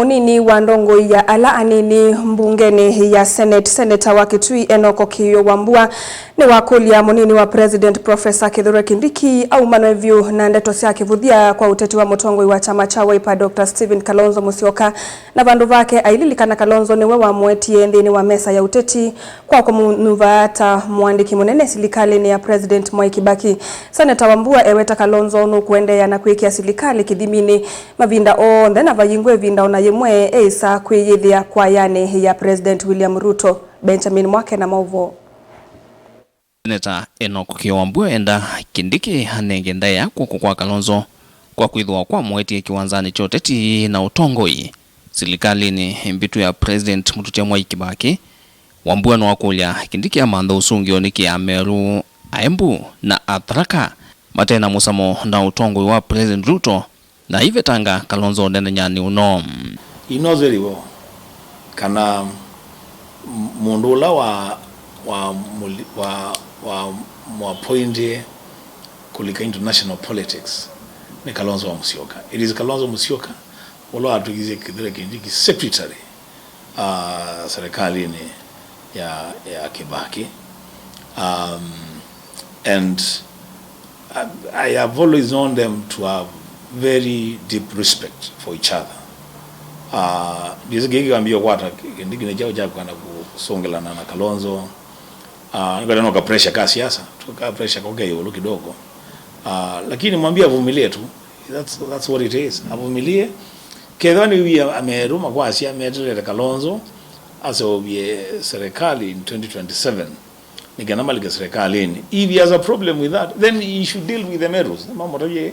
Munini wa ndongoi ya anini mbungeni ya Seneta wa Kitui Enoch Kiio Wambua niwakulya munini wa President Prof Kithure Kindiki aumanwe na ndeto cia kivuthya kwa uteti wa Mutongoi wa chama cha Wiper Dr. Kalonzo Musyoka na vandu vake aililikana Kalonzo niwe wamuetie nthini wa mesa ya uteti kwa kumunyuva ata muandiki munene silikali ya President Mwai Kibaki. Seneta Wambua eweta Kalonzo no Kwenda na kuikia silikali kidhimini mavinda onthe na vayingwe vinda ona yemwe eisa kwiyithia kwa yane ya President William Ruto. Benjamin Mwake na mauvo. Seneta Enoch Kiio Wambua enda Kindiki Anenge Ndaia kwa Kalonzo kwa kwithwa kwa muetie kiwanzani cha uteti na Mutongoi silikali ni mbitu ya President mututia Mwai Kibaki. Wambua niwakulya Kindiki amantha usungio niki ameru aembu na atharaka matena musamo na Mutongoi wa President Ruto na ivetanga Kalonzo nyani uno inozeriwo kana mundula wa mwapointi kulika international politics ni Kalonzo Musyoka. It is Kalonzo Musyoka walo atugize Kithure Kindiki secretary serikali ni ya Kibaki, and I have always known them to have very deep respect for each other. Ndizo gigi ambio kwata Kindiki ne jao jako kana kusongelana na Kalonzo. Ngale no ka pressure ka siasa, tuka pressure kwa hiyo kidogo. Lakini mwambie avumilie tu. That's what it is. Avumilie. Kedhani wi ameruma kwa asia ametreta Kalonzo aso bie serikali in 2027. Niganama liga serikali ni. If he has a problem with that, then he should deal with the merus. Mambo taje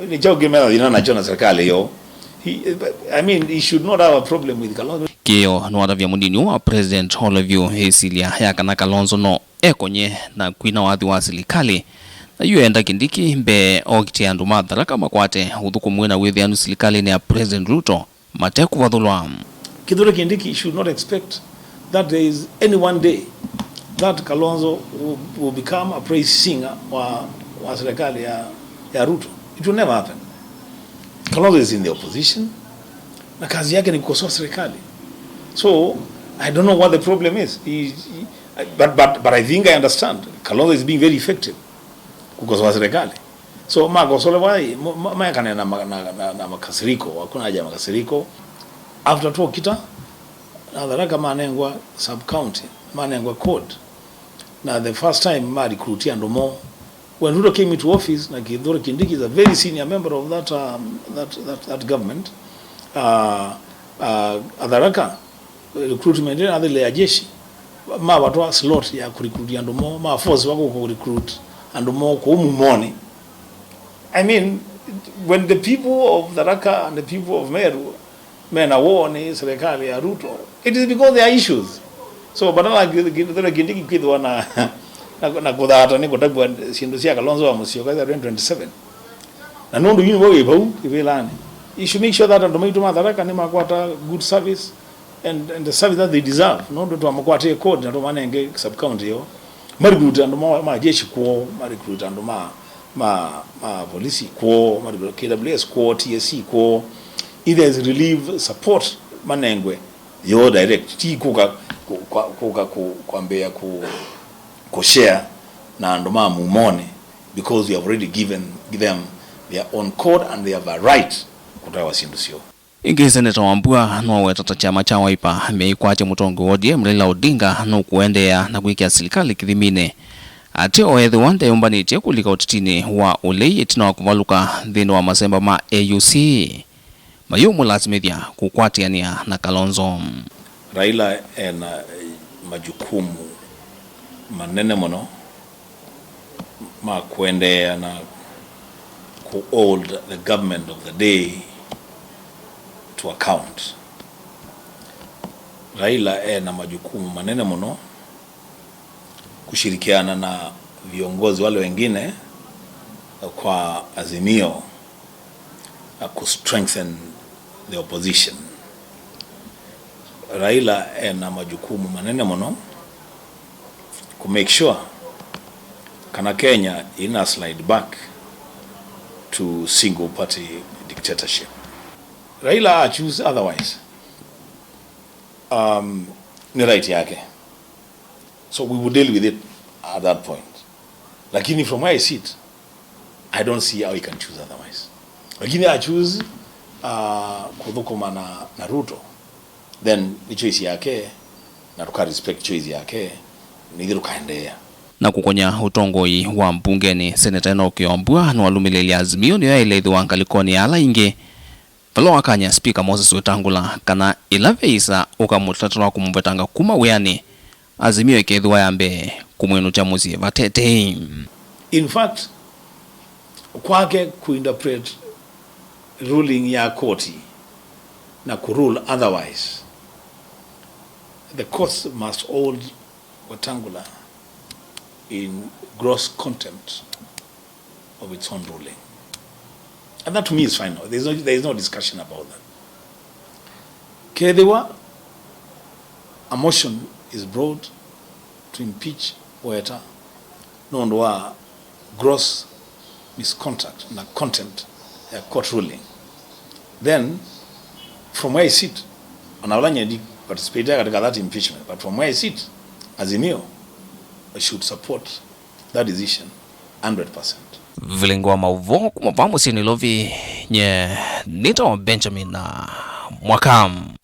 ni jao gemela dinana jona serikali yo. I mean, he should not have a problem with Kalonzo. Kiio nwada vya munini wa President Olivio Hesilia ya kana Kalonzo no ekonye na kwina wathi wa silikali na yuenda Kindiki mbe okiti andu matharaka makwate uthuku mwena withi anu silikali ni ya President Ruto mateku vathulwa. Kithure Kindiki should not expect that there is any one day that Kalonzo will become a praise singer wa silikali ya Ruto. It will never happen. Kalonzo is in the opposition na kazi yake ni kukosoa serikali. So I don't know what the problem is. But I think I understand. Kalonzo is being very effective kukosoa serikali. So makosole wai kana na makasiriko, hakuna haja makasiriko. After talk kita na dharaka manengwa sub county, manengwa code. Now the first time ma recruit and more when Ruto came into office, na Kithure Kindiki is a very senior member of that government. Adharaka recruitment na adile ya jeshi ma watu slot ya kurecruit and more ma force wako ku recruit and more ko mumoni. I mean, when the people of Dharaka and the people of Meru mena woni serikali ya Ruto, it is because there are issues. So badala Kithure Kindiki kidwa na kudhata ni kutagwa sindu sia Kalonzo wa Musyoka 2027 na nundu yini wewe bau ivelani. You should make sure that ndomaito matharaka ni makwata good service and the service that they deserve. Nundu to amakwata code na to manenge sub county yo maricruit and ma jeshi ko maricruit and ma police ko ma KWS ko TSC ko either is relief support manengwe yo direct ti kuka kwambia share na ndoma mumone because we have already given them their own code and they have a right kutawa sindusio. Ingi Seneta Wambua no wetata chama cha Wiper meikwache Mutongoi wodie mlela Odinga no kuendea na kuikia silikali kithimine ati oethi wande yumbanite kulika utitini wa ulei etina wa kuvaluka nthini wa masemba ma AUC mayumu lazimithia kukwatiania na Kalonzo. Raila ena majukumu manene mono ma Kwenda na ku hold the government of the day to account. Raila na majukumu manene mono kushirikiana na viongozi wale wengine kwa azimio ku strengthen the opposition. Raila na majukumu manene mono ku make sure kana Kenya slide back to single party dictatorship. Raila choose otherwise. Ni right yake. So we will deal with it at that point. Lakini from where I sit, I don't see how he can choose otherwise. Lakini I choose kuthukuma na Ruto, then the choice yake na tuka respect choice yake ni tukaendelea. Na kukonya utongoi wa mbungeni Seneta Enoch Kiio Wambua na walumilelia azimio niyo ile idhuwa ngalikoni ala inge palo wakanya Speaker Moses Wetangula kana ilave isa ukamutatwa kumvetanga kuma weani azimio ikidhuwa yambe kumwenu chamuzi vatete. In fact, kwake kuinterpret ruling ya koti na kurule otherwise, the court must hold Wetangula in gross contempt of its own ruling. And that to me is fine. There is no discussion about that. Kedewa, a motion is brought to impeach Weta, no gross misconduct and contempt court ruling. Then, from where I sit, Anawalanya did participate katika that impeachment, but from where I sit, Azimio, I should support that decision 100%. Vilingwa mauvo kumapamo sinilovi nye nito Benjamin na Mwakam.